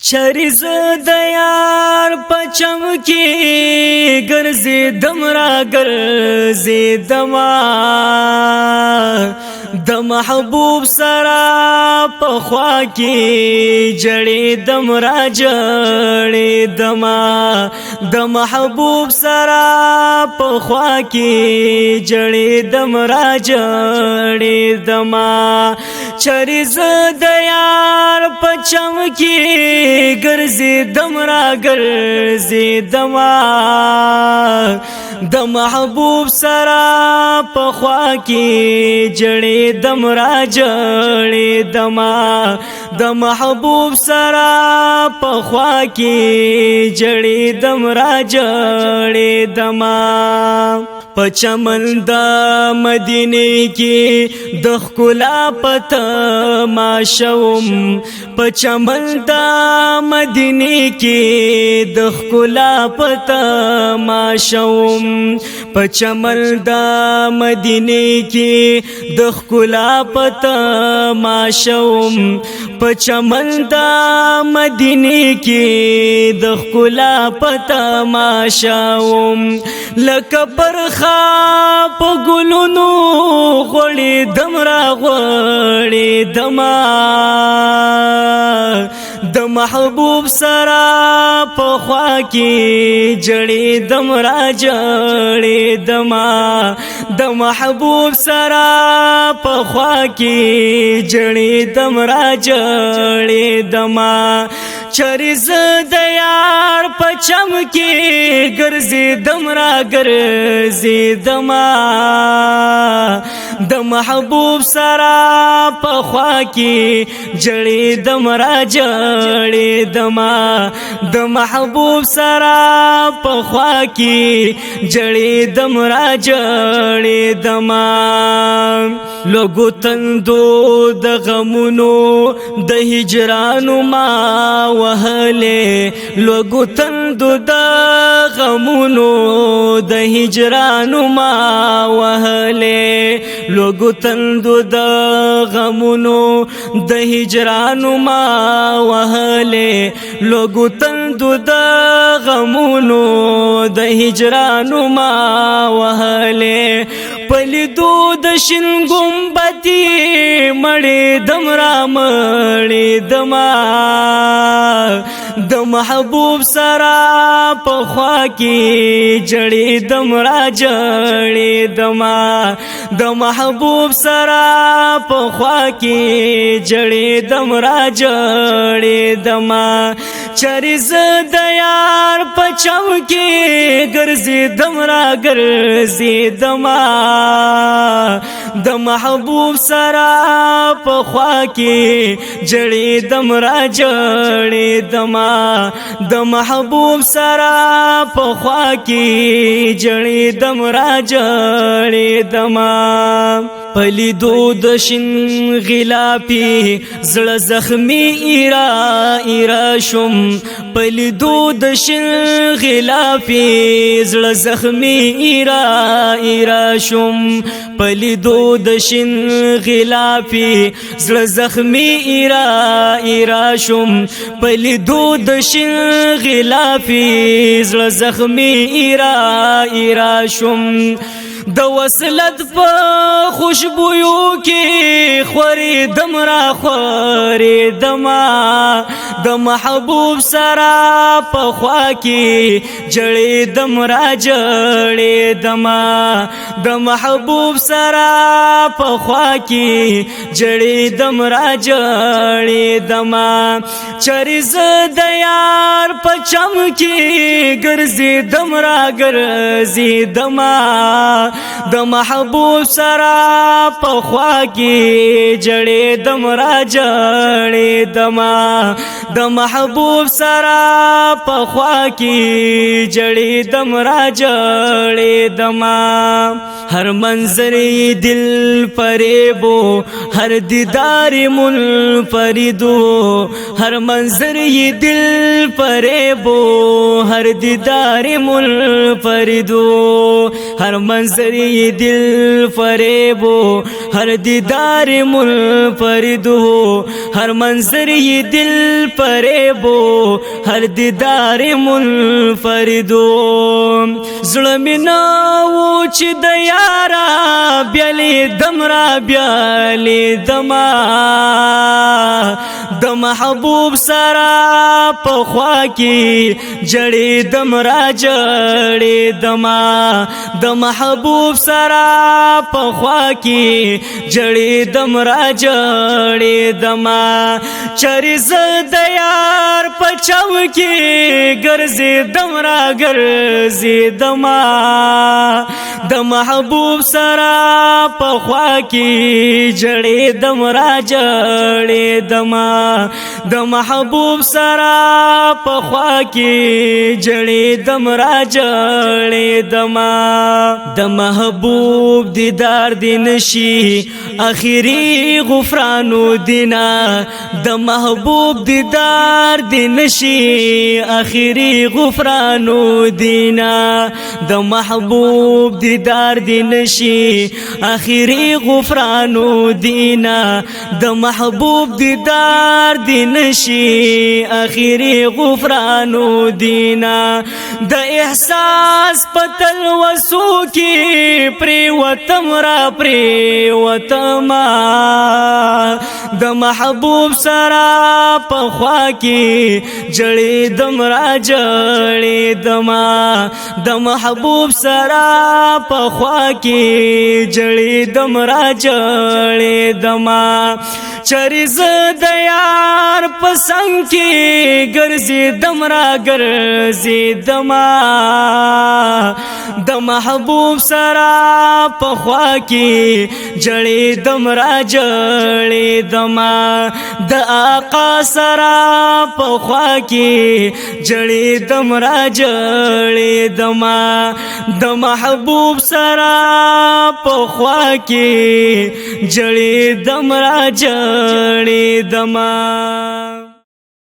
چریز د یار پچم کی ګرځي دمرا ګرځي دما د محبوب سرا پخوا کی جړې دمرا جړې دما د محبوب سرا پخوا کی جړې دمرا جړې دما چریز د یار پچم کی ګرځي دمرا ګرځي دما د محبوب سرا پخوا کی جړې دمرا جړې دما د محبوب سرا پخوا کی جړې دمرا جړې دما پچمن د مدینه کې د ښکلا پته ما شوم پچمن د مدینه کې د ښکلا پته ما شوم پچمن د مدینه کې د ښکلا پته ما شوم پچمن د مدینه کې د ښکلا پته ما شوم لکه پرخه په ګلونو غوړې دمرا غوړې دما د محبوب سرا پخوا کی جړې دمرا جړې دما د محبوب سرا پخوا کی جړې دمرا جړې دما چریز د یار پچم کی ګرځي دمرا ګرځي دما د محبوب سرا پخوا کی جړې دمرا جړې دما د محبوب سرا پخوا کی جړې دمرا جړې دما لوګو تندو د غمونو د هجرانو ما وهله لوګو تندو د غمونو د هجرانو ما وهله لوګو تندو د غمونو د هجرانو ما وهله لوګو تندو د غمونو د هجرانو ما وهله پلیدو د شین ګمبتی مړې دمرا مړې دما د محبوب سرا پخوا کی جړې دمرا جړې دما د محبوب سرا پخوا کی جړې دمرا جړې دما چریز د یار پچم کی ګرځي دمرا ګرځي دما د محبوب سرا پخوا کی جړې دمرا جړې دما د محبوب سرا پخوا کی جړې دمرا جړې دما پلی دود شین غلافی زړه زخمی ایرا ایرا شم پلی دود شین غلافی زړه زخمی ایرا ایرا شم پلی دود شین غلافی زړه زخمی ایرا ایرا شم پلی دود شین غلافی زړه زخمی ایرا ایرا شم د وصلت په خوشبویو کې خوري دمرا خوري دما د محبوب سرا پخوا کې جړې دمرا جړې دما د محبوب سرا پخوا کې جړې دمرا جړې دما چریز د یار پچم کې ګرځي دمرا ګرځي دما د محبوب سرا پخوا کی جړې دمرا جړې دما د محبوب سرا پخوا کی جړې دمرا جړې دما ہر منظر دل فریبو ہر دیدار منفردو ہر منظر دل فریبو ہر دیدار منفردو ہر منظر منظر یہ دل فریب ہو ہر دیدار منفرد ہو ہر منظر یہ دل فریب ہو ہر دیدار منفرد ہو زړه نو چې د یارا بیالې دمرا بیالې دما د محبوب سرا په خوا کې جړې دمرا جړې دما د محبوب سرا په خوا کې جړې دمرا جړې دما چرې ز د یار پچاو کې ګرځې دمرا ګرځې دما د محبوب سرا په خوا کې جړې دمرا جړې دما د محبوب سرا په خوا کې جړې دمرا جړې دما د محبوب دیدار دی نشي اخیری غفرانو دینا د محبوب دیدار دی نشي اخیری غفرانو دینا د محبوب دیدار دی نشي اخیری غفرانو دینا د محبوب دیدار دی نشي اخیری غفرانو دینا د احساس پتل وسو کی پری وتم را پری وتما د محبوب سرا په خوا کې جړې دمرا جړې دما د محبوب سرا په خوا کې جړې دمرا جړې دما چرې ز د یار په څنګ کې ګرځې دمرا ګرځې دما د محبوب سرا په خوا کې جړې دمرا جړې دما د آقا سرا په خوا کې جړې دمرا جړې دما د محبوب سرا په خوا کې جړې دمرا جړې دما